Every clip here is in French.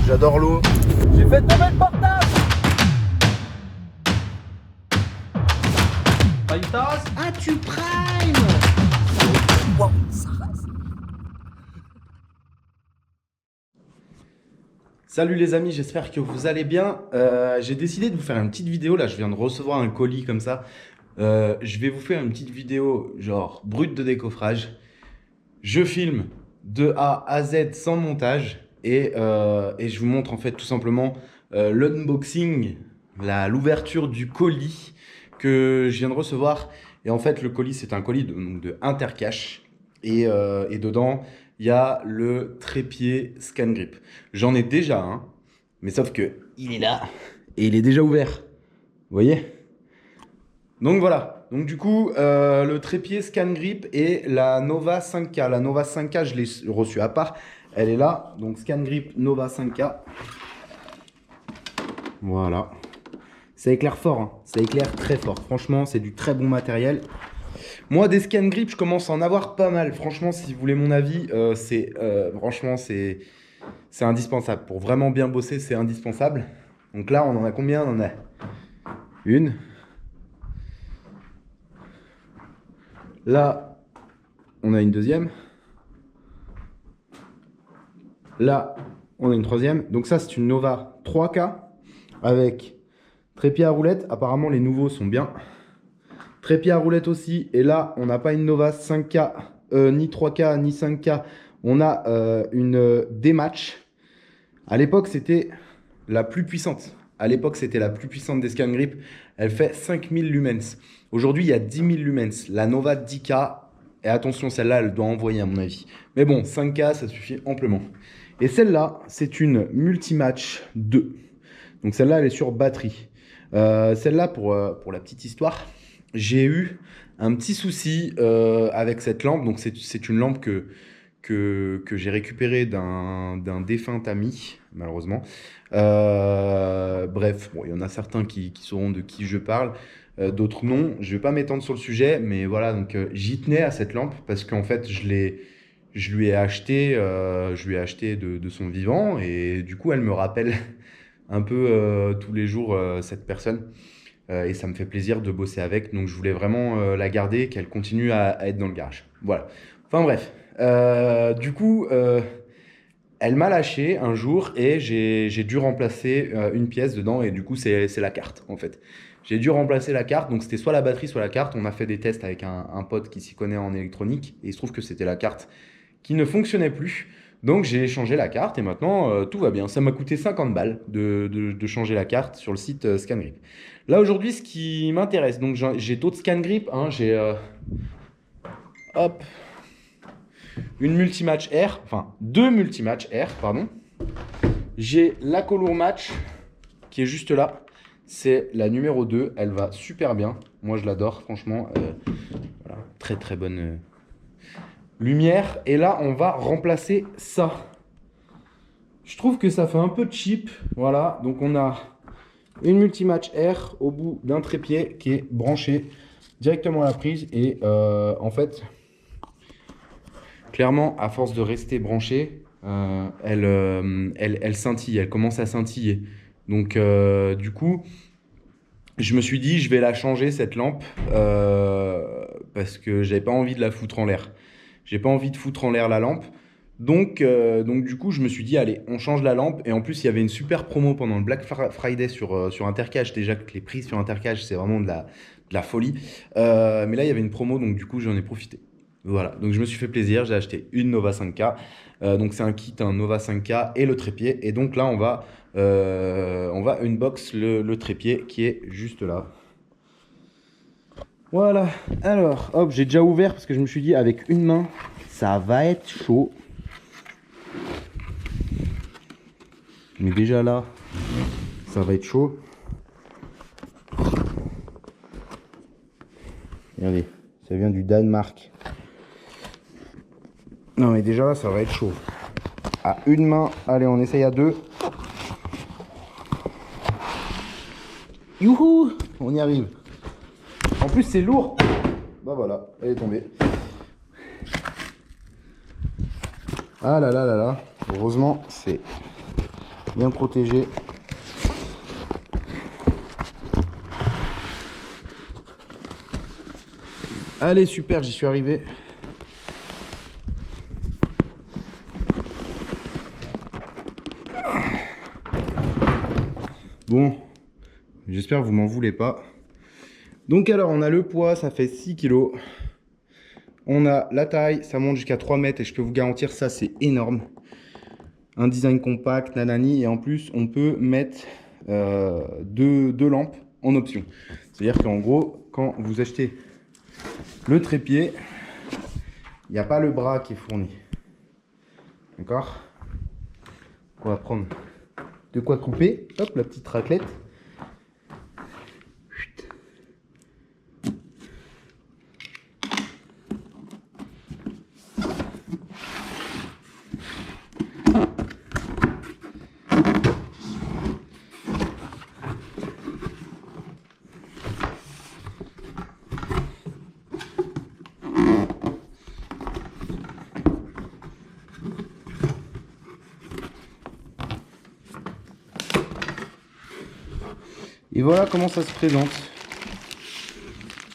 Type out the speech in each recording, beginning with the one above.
J'adore l'eau. J'ai fait tomber le portable. Fajitas. Ah, tu prime. Wow, ça rase. Salut les amis, j'espère que vous allez bien. J'ai décidé de vous faire une petite vidéo. Là, je viens de recevoir un colis comme ça. Je vais vous faire une petite vidéo genre brute de décoffrage. Je filme de A à Z sans montage et je vous montre en fait tout simplement l'unboxing, l'ouverture du colis que je viens de recevoir. Et en fait, le colis, c'est un colis de Intercash et dedans, il y a le trépied ScanGrip. J'en ai déjà un, mais sauf que il est là et il est déjà ouvert. Vous voyez? Donc voilà. Donc du coup, le trépied ScanGrip et la Nova 5K. La Nova 5K, je l'ai reçue à part. Elle est là. Donc ScanGrip Nova 5K. Voilà. Ça éclaire fort, hein. Ça éclaire très fort. Franchement, c'est du très bon matériel. Moi, des ScanGrip, je commence à en avoir pas mal. Franchement, si vous voulez mon avis, franchement, c'est indispensable. Pour vraiment bien bosser, c'est indispensable. Donc là, on en a combien? On en a une. Là, on a une deuxième. Là, on a une troisième. Donc ça, c'est une Nova 3K avec trépied à roulette. Apparemment, les nouveaux sont bien. Trépied à roulette aussi. Et là, on n'a pas une Nova 5K, ni 3K, ni 5K. On a une D-Match. À l'époque, c'était la plus puissante. À l'époque, c'était la plus puissante des ScanGrip. Elle fait 5000 lumens. Aujourd'hui, il y a 10 000 lumens. La Nova 10K. Et attention, celle-là, elle doit envoyer à mon avis. Mais bon, 5K, ça suffit amplement. Et celle-là, c'est une Multimatch 2. Donc celle-là, elle est sur batterie. Celle-là, pour la petite histoire, j'ai eu un petit souci avec cette lampe. Donc c'est une lampe que j'ai récupérée d'un défunt ami, malheureusement. Bref, bon, il y en a certains qui sauront de qui je parle. D'autres non. Je ne vais pas m'étendre sur le sujet, mais voilà, donc j'y tenais à cette lampe parce qu'en fait, je lui ai acheté de son vivant et du coup, elle me rappelle un peu tous les jours cette personne et ça me fait plaisir de bosser avec. Donc, je voulais vraiment la garder, qu'elle continue à être dans le garage. Voilà. Enfin bref, du coup, elle m'a lâché un jour et j'ai dû remplacer une pièce dedans et du coup, c'est la carte en fait. J'ai dû remplacer la carte, donc c'était soit la batterie, soit la carte. On a fait des tests avec un pote qui s'y connaît en électronique et il se trouve que c'était la carte qui ne fonctionnait plus. Donc j'ai changé la carte et maintenant tout va bien. Ça m'a coûté 50 balles de changer la carte sur le site ScanGrip. Là aujourd'hui, ce qui m'intéresse, donc j'ai d'autres ScanGrip. Hein, j'ai hop, une Multimatch R, enfin deux Multimatch R, pardon. J'ai la Color Match qui est juste là. C'est la numéro 2, elle va super bien. Moi, je l'adore, franchement. Voilà, très très bonne lumière. Et là, on va remplacer ça. Je trouve que ça fait un peu cheap. Voilà, donc on a une Multimatch R au bout d'un trépied qui est branché directement à la prise. Et en fait, clairement, à force de rester branchée, elle scintille, elle commence à scintiller. Donc, du coup, je me suis dit, je vais la changer, cette lampe, parce que j'avais pas envie de la foutre en l'air. J'ai pas envie de foutre en l'air la lampe. Donc, du coup, je me suis dit, allez, on change la lampe. Et en plus, il y avait une super promo pendant le Black Friday sur Intercash. Déjà que les prix sur Intercash, c'est vraiment de la folie. Mais là, il y avait une promo, donc du coup, j'en ai profité. Voilà, donc je me suis fait plaisir, j'ai acheté une Nova 5K. Donc c'est un kit, un Nova 5K et le trépied. Et donc là, on va unbox le trépied qui est juste là. Voilà, alors, hop, j'ai déjà ouvert parce que je me suis dit, avec une main, ça va être chaud. Mais déjà là, ça va être chaud. Regardez, ça vient du Danemark. Non mais déjà là, ça va être chaud. À une main, allez, on essaye à deux. Youhou, on y arrive. En plus, c'est lourd. Bah voilà, elle est tombée. Ah là là là là. Heureusement, c'est bien protégé. Allez, super, j'y suis arrivé. Bon, j'espère que vous m'en voulez pas. Donc alors, on a le poids, ça fait 6 kg. On a la taille, ça monte jusqu'à 3 mètres et je peux vous garantir, ça c'est énorme. Un design compact, nanani, et en plus, on peut mettre deux lampes en option. C'est-à-dire qu'en gros, quand vous achetez le trépied, il n'y a pas le bras qui est fourni. D'accord? On va prendre de quoi couper. Hop, la petite raclette. Et voilà comment ça se présente.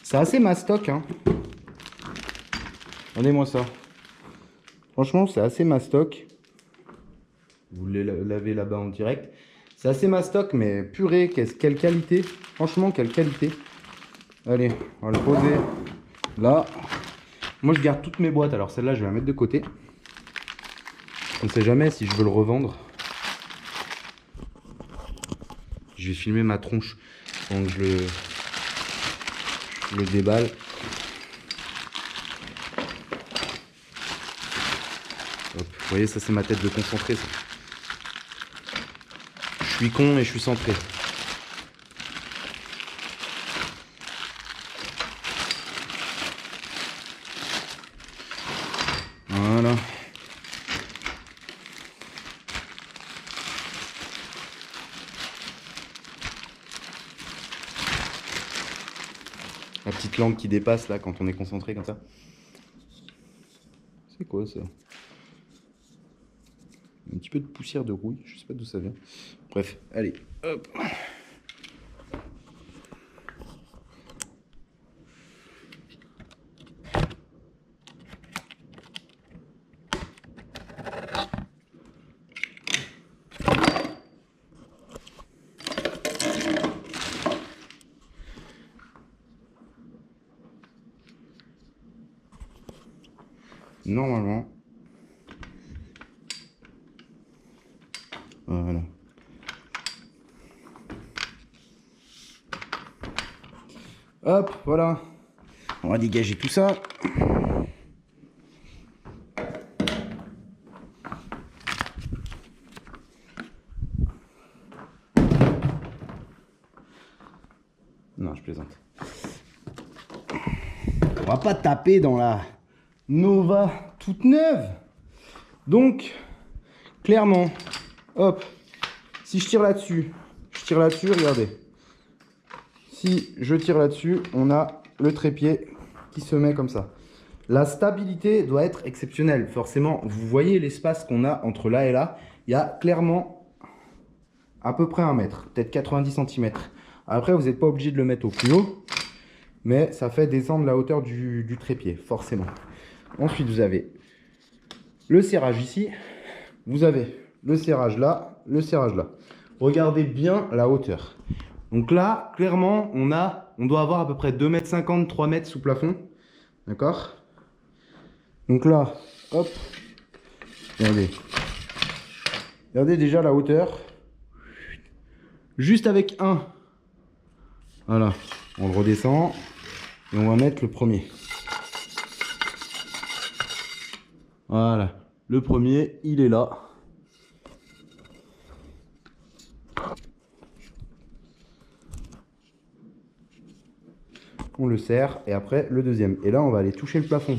C'est assez mastoc, hein. Regardez-moi ça. Franchement, c'est assez mastoc. Vous le lavez là-bas en direct. C'est assez mastoc, mais purée, quelle qualité. Franchement, quelle qualité. Allez, on va le poser là. Moi, je garde toutes mes boîtes. Alors celle-là, je vais la mettre de côté. On ne sait jamais si je veux le revendre. Je vais filmer ma tronche pendant que je le déballe. Hop, vous voyez, ça c'est ma tête de concentré. Ça. Je suis con et je suis centré. Voilà. La petite lampe qui dépasse là quand on est concentré comme ça. C'est quoi ça? Un petit peu de poussière de rouille, je sais pas d'où ça vient. Bref, allez, hop. Normalement, voilà. Hop, voilà. On va dégager tout ça. Non, je plaisante. On va pas taper dans la Nova toute neuve. Donc, clairement, hop, si je tire là-dessus, regardez. Si je tire là-dessus, on a le trépied qui se met comme ça. La stabilité doit être exceptionnelle. Forcément, vous voyez l'espace qu'on a entre là et là. Il y a clairement à peu près 1 mètre, peut-être 90 cm. Après, vous n'êtes pas obligé de le mettre au plus haut, mais ça fait descendre la hauteur du trépied, forcément. Ensuite, vous avez le serrage ici. Vous avez le serrage là, le serrage là. Regardez bien la hauteur. Donc là, clairement, on doit avoir à peu près 2,50 m, 3 mètres sous plafond. D'accord? Donc là, hop. Regardez. Regardez déjà la hauteur. Juste avec un. Voilà. On le redescend. Et on va mettre le premier. Voilà, le premier, il est là. On le serre et après le deuxième. Et là, on va aller toucher le plafond.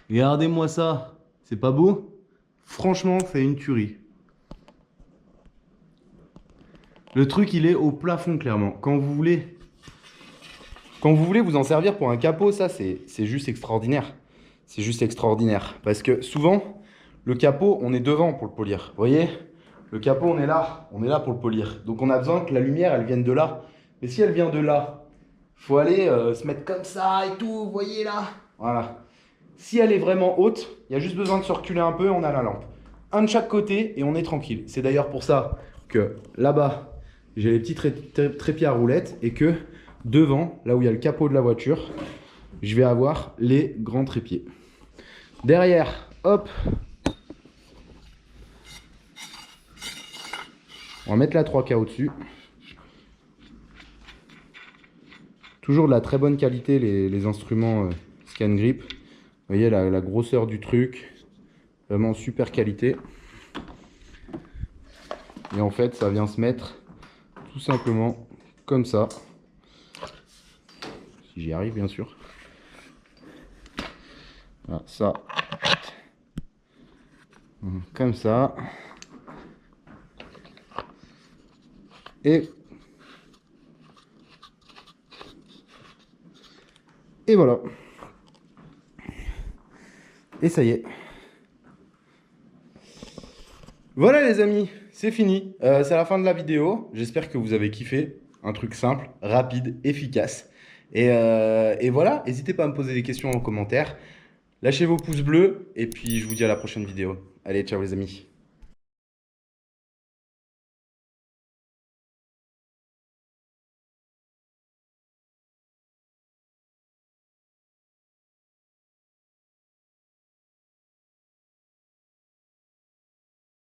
Regardez-moi ça, c'est pas beau? Franchement, c'est une tuerie. Le truc, il est au plafond, clairement. Quand vous voulez vous en servir pour un capot, ça, c'est juste extraordinaire. C'est juste extraordinaire. Parce que souvent, Le capot, on est devant pour le polir. Vous voyez? Le capot, on est là pour le polir. Donc on a besoin que la lumière, elle vienne de là. Mais si elle vient de là, faut aller se mettre comme ça et tout, vous voyez là? Voilà. Si elle est vraiment haute, il y a juste besoin de se reculer un peu, on a la lampe. Un de chaque côté et on est tranquille. C'est d'ailleurs pour ça que là-bas, j'ai les petits trépieds à roulettes et que devant, là où il y a le capot de la voiture, je vais avoir les grands trépieds. Derrière, hop, on va mettre la 3K au-dessus. Toujours de la très bonne qualité, les instruments Scan Grip. Vous voyez la grosseur du truc, vraiment super qualité. Et en fait, ça vient se mettre tout simplement comme ça. Si j'y arrive, bien sûr. Voilà, ça. Comme ça. Et voilà. Et ça y est. Voilà les amis, c'est fini. C'est la fin de la vidéo. J'espère que vous avez kiffé. Un truc simple, rapide, efficace. Et voilà, n'hésitez pas à me poser des questions en commentaire. Lâchez vos pouces bleus et puis je vous dis à la prochaine vidéo. Allez, ciao les amis.